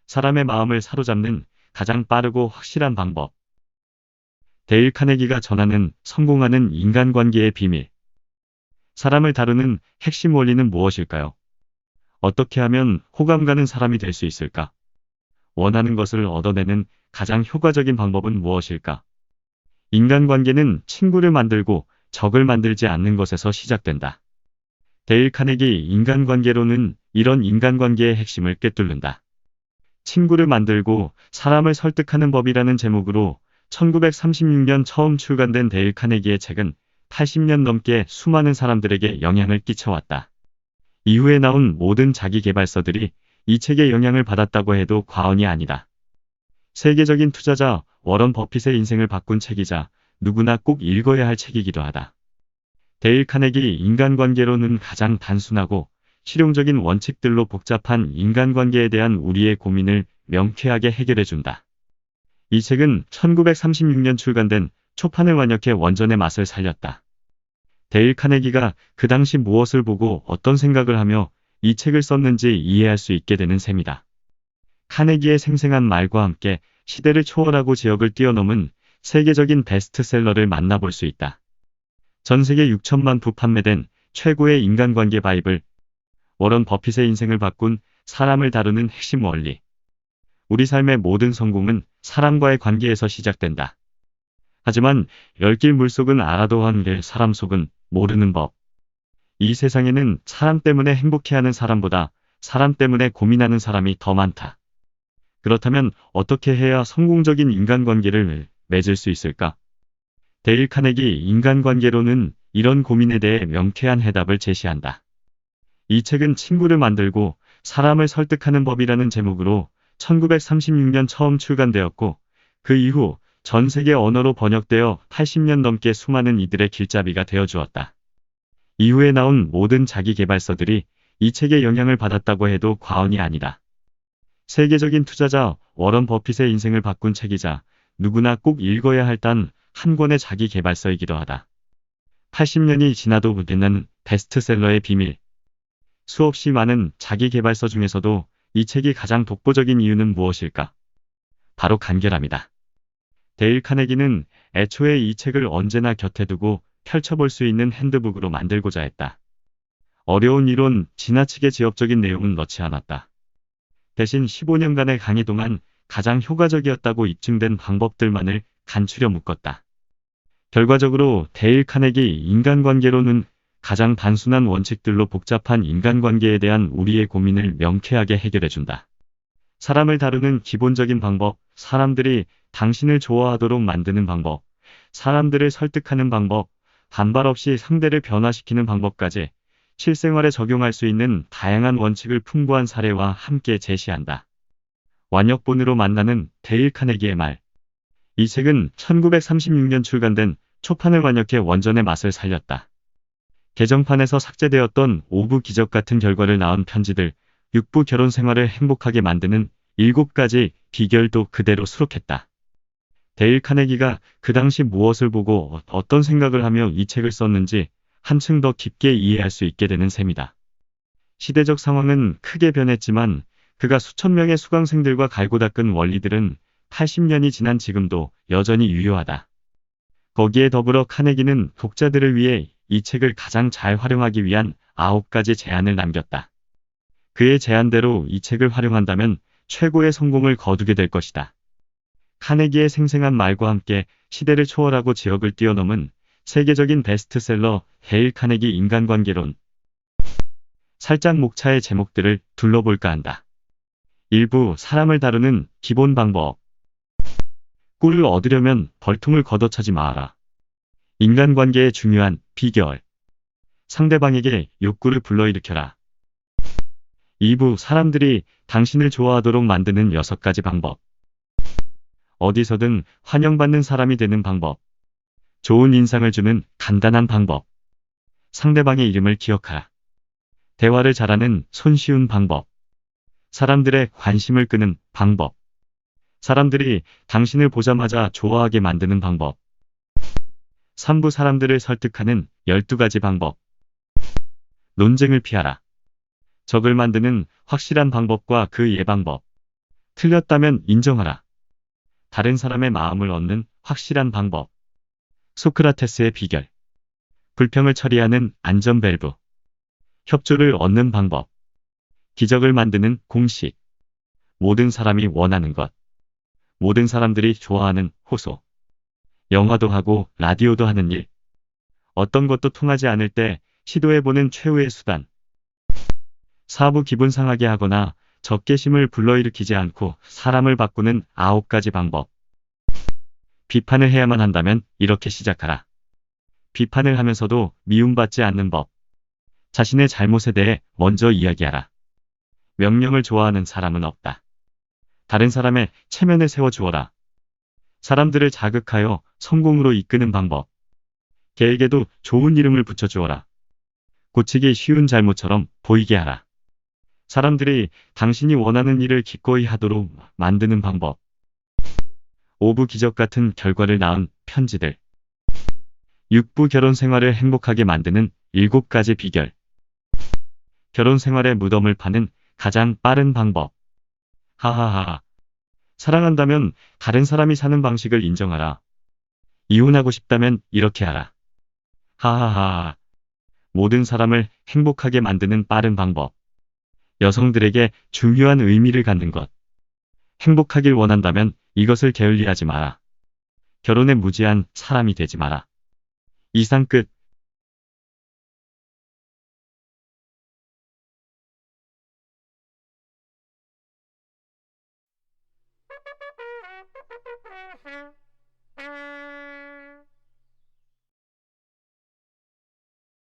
사람의 마음을 사로잡는 가장 빠르고 확실한 방법. 데일 카네기가 전하는 성공하는 인간관계의 비밀. 사람을 다루는 핵심 원리는 무엇일까요? 어떻게 하면 호감 가는 사람이 될 수 있을까? 원하는 것을 얻어내는 가장 효과적인 방법은 무엇일까? 인간관계는 친구를 만들고 적을 만들지 않는 것에서 시작된다. 데일 카네기 인간관계론은 이런 인간관계의 핵심을 꿰뚫는다. 친구를 만들고 사람을 설득하는 법이라는 제목으로 1936년 처음 출간된 데일 카네기의 책은 80년 넘게 수많은 사람들에게 영향을 끼쳐왔다. 이후에 나온 모든 자기계발서들이 이 책의 영향을 받았다고 해도 과언이 아니다. 세계적인 투자자 워런 버핏의 인생을 바꾼 책이자 누구나 꼭 읽어야 할 책이기도 하다. 데일 카네기 인간관계론은 가장 단순하고 실용적인 원칙들로 복잡한 인간관계에 대한 우리의 고민을 명쾌하게 해결해준다. 이 책은 1936년 출간된 초판을 완역해 원전의 맛을 살렸다. 데일 카네기가 그 당시 무엇을 보고 어떤 생각을 하며 이 책을 썼는지 이해할 수 있게 되는 셈이다. 카네기의 생생한 말과 함께 시대를 초월하고 지역을 뛰어넘은 세계적인 베스트셀러를 만나볼 수 있다. 전 세계 6천만 부 판매된 최고의 인간관계 바이블, 워런 버핏의 인생을 바꾼 사람을 다루는 핵심 원리. 우리 삶의 모든 성공은 사람과의 관계에서 시작된다. 하지만 열길 물속은 알아도 하는데 사람 속은 모르는 법. 이 세상에는 사람 때문에 행복해하는 사람보다 사람 때문에 고민하는 사람이 더 많다. 그렇다면 어떻게 해야 성공적인 인간관계를 맺을 수 있을까? 데일 카네기 인간관계론은 이런 고민에 대해 명쾌한 해답을 제시한다. 이 책은 친구를 만들고 사람을 설득하는 법이라는 제목으로 1936년 처음 출간되었고 그 이후 전 세계 언어로 번역되어 80년 넘게 수많은 이들의 길잡이가 되어주었다. 이후에 나온 모든 자기계발서들이 이 책의 영향을 받았다고 해도 과언이 아니다. 세계적인 투자자 워런 버핏의 인생을 바꾼 책이자 누구나 꼭 읽어야 할 단 한 권의 자기계발서이기도 하다. 80년이 지나도 빛나는 베스트셀러의 비밀. 수없이 많은 자기계발서 중에서도 이 책이 가장 독보적인 이유는 무엇일까? 바로 간결함이다. 데일 카네기는 애초에 이 책을 언제나 곁에 두고 펼쳐볼 수 있는 핸드북으로 만들고자 했다. 어려운 이론, 지나치게 지엽적인 내용은 넣지 않았다. 대신 15년간의 강의 동안 가장 효과적이었다고 입증된 방법들만을 간추려 묶었다. 결과적으로 데일 카네기 인간관계론은 가장 단순한 원칙들로 복잡한 인간관계에 대한 우리의 고민을 명쾌하게 해결해준다. 사람을 다루는 기본적인 방법, 사람들이 당신을 좋아하도록 만드는 방법, 사람들을 설득하는 방법, 반발 없이 상대를 변화시키는 방법까지 실생활에 적용할 수 있는 다양한 원칙을 풍부한 사례와 함께 제시한다. 완역본으로 만나는 데일 카네기의 말. 이 책은 1936년 출간된 초판을 완역해 원전의 맛을 살렸다. 개정판에서 삭제되었던 5부 기적 같은 결과를 낳은 편지들, 6부 결혼 생활을 행복하게 만드는 7가지 비결도 그대로 수록했다. 데일 카네기가 그 당시 무엇을 보고 어떤 생각을 하며 이 책을 썼는지 한층 더 깊게 이해할 수 있게 되는 셈이다. 시대적 상황은 크게 변했지만 그가 수천 명의 수강생들과 갈고 닦은 원리들은 80년이 지난 지금도 여전히 유효하다. 거기에 더불어 카네기는 독자들을 위해 이 책을 가장 잘 활용하기 위한 9가지 제안을 남겼다. 그의 제안대로 이 책을 활용한다면 최고의 성공을 거두게 될 것이다. 카네기의 생생한 말과 함께 시대를 초월하고 지역을 뛰어넘은 세계적인 베스트셀러 데일 카네기 인간관계론. 살짝 목차의 제목들을 둘러볼까 한다. 1부 사람을 다루는 기본 방법. 꿀을 얻으려면 벌통을 걷어차지 마라. 인간관계의 중요한 비결. 상대방에게 욕구를 불러일으켜라. 2부 사람들이 당신을 좋아하도록 만드는 6가지 방법. 어디서든 환영받는 사람이 되는 방법. 좋은 인상을 주는 간단한 방법. 상대방의 이름을 기억하라. 대화를 잘하는 손쉬운 방법. 사람들의 관심을 끄는 방법. 사람들이 당신을 보자마자 좋아하게 만드는 방법. 3부 사람들을 설득하는 12가지 방법. 논쟁을 피하라. 적을 만드는 확실한 방법과 그 예방법. 틀렸다면 인정하라. 다른 사람의 마음을 얻는 확실한 방법. 소크라테스의 비결. 불평을 처리하는 안전 밸브. 협조를 얻는 방법. 기적을 만드는 공식. 모든 사람이 원하는 것. 모든 사람들이 좋아하는 호소. 영화도 하고 라디오도 하는 일. 어떤 것도 통하지 않을 때 시도해보는 최후의 수단. 사부 기분 상하게 하거나 적개심을 불러일으키지 않고 사람을 바꾸는 9가지 방법. 비판을 해야만 한다면 이렇게 시작하라. 비판을 하면서도 미움받지 않는 법. 자신의 잘못에 대해 먼저 이야기하라. 명령을 좋아하는 사람은 없다. 다른 사람의 체면을 세워주어라. 사람들을 자극하여 성공으로 이끄는 방법. 개에게도 좋은 이름을 붙여주어라. 고치기 쉬운 잘못처럼 보이게 하라. 사람들이 당신이 원하는 일을 기꺼이 하도록 만드는 방법. 5부 기적 같은 결과를 낳은 편지들. 6부 결혼 생활을 행복하게 만드는 7가지 비결. 결혼 생활의 무덤을 파는 가장 빠른 방법. 하하하. 사랑한다면 다른 사람이 사는 방식을 인정하라. 이혼하고 싶다면 이렇게 하라. 하하하. 모든 사람을 행복하게 만드는 빠른 방법. 여성들에게 중요한 의미를 갖는 것. 행복하길 원한다면 이것을 게을리하지 마라. 결혼에 무지한 사람이 되지 마라. 이상 끝.